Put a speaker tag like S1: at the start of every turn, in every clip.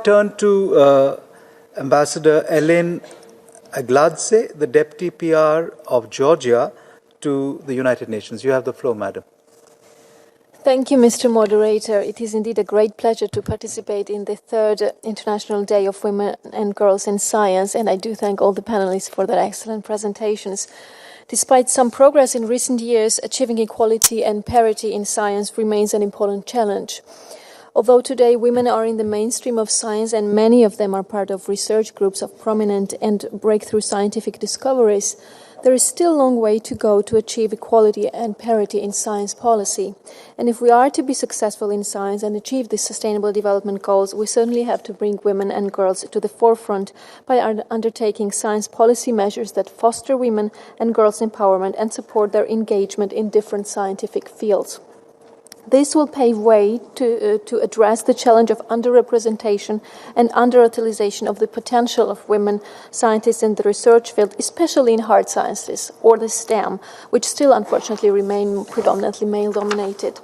S1: turn to Ambassador Elene Agladze, the Deputy PR of Georgia to the United Nations. You have the floor, Madam.
S2: Thank you, Mr. Moderator. It is indeed a great pleasure to participate in the third International Day of Women and Girls in Science, and I do thank all the panelists for their excellent presentations. Despite some progress in recent years, achieving equality and parity in science remains an important challenge. Although today women are in the mainstream of science and many of them are part of research groups of prominent and breakthrough scientific discoveries, there is still a long way to go to achieve equality and parity in science policy. And if we are to be successful in science and achieve the Sustainable Development Goals, we certainly have to bring women and girls to the forefront by undertaking science policy measures that foster women and girls' empowerment and support their engagement in different scientific fields. This will pave way to address the challenge of underrepresentation and underutilization of the potential of women scientists in the research field, especially in hard sciences, or the STEM, which still unfortunately remain predominantly male-dominated.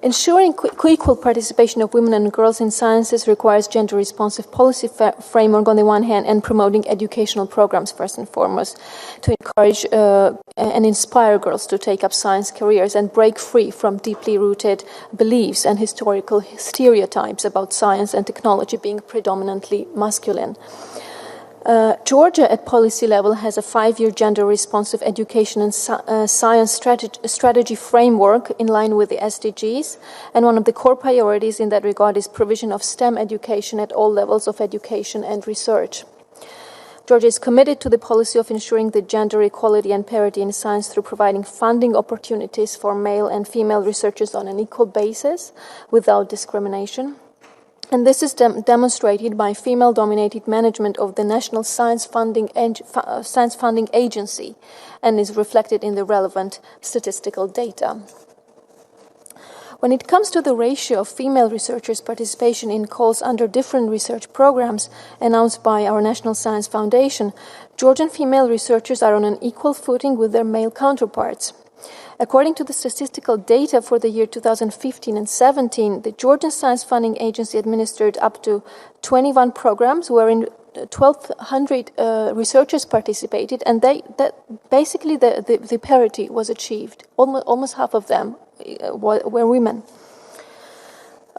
S2: Ensuring equal participation of women and girls in sciences requires gender-responsive policy framework on the one hand and promoting educational programs first and foremost to encourage and inspire girls to take up science careers and break free from deeply rooted beliefs and historical stereotypes about science and technology being predominantly masculine. Georgia at policy level has a 5-year gender-responsive education and science strategy framework in line with the SDGs, and one of the core priorities in that regard is provision of STEM education at all levels of education and research. Georgia is committed to the policy of ensuring the gender equality and parity in science through providing funding opportunities for male and female researchers on an equal basis without discrimination. And this is demonstrated by female-dominated management of the National Science Funding Agency and is reflected in the relevant statistical data. When it comes to the ratio of female researchers' participation in calls under different research programs announced by our National Science Foundation, Georgian female researchers are on an equal footing with their male counterparts. According to the statistical data for the year 2015 and 17, the Georgian Science Funding Agency administered up to 21 programs wherein 1,200 researchers participated, and basically the parity was achieved. Almost half of them were women.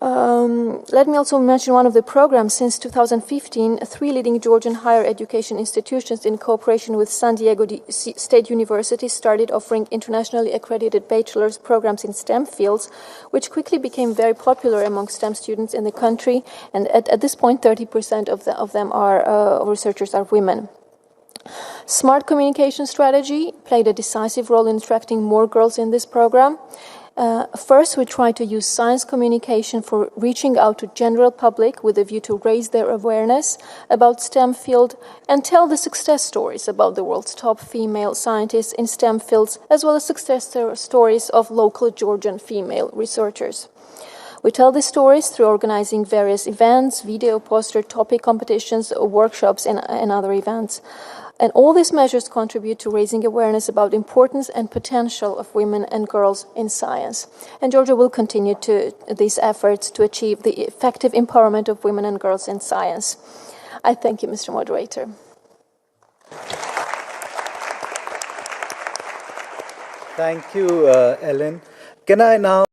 S2: Let me also mention one of the programs. Since 2015, 3 leading Georgian higher education institutions in cooperation with San Diego State University started offering internationally accredited bachelor's programs in STEM fields, which quickly became very popular among STEM students in the country, and at this point 30% of them are researchers are women. Smart communication strategy played a decisive role in attracting more girls in this program. First, we try to use science communication for reaching out to general public with a view to raise their awareness about STEM field and tell the success stories about the world's top female scientists in STEM fields, as well as success stories of local Georgian female researchers. We tell these stories through organizing various events, video, poster, topic competitions, workshops, and other events. And all these measures contribute to raising awareness about the importance and potential of women and girls in science. And Georgia will continue these efforts to achieve the effective empowerment of women and girls in science. I thank you, Mr. Moderator.
S1: Thank you, Ellen. Can I now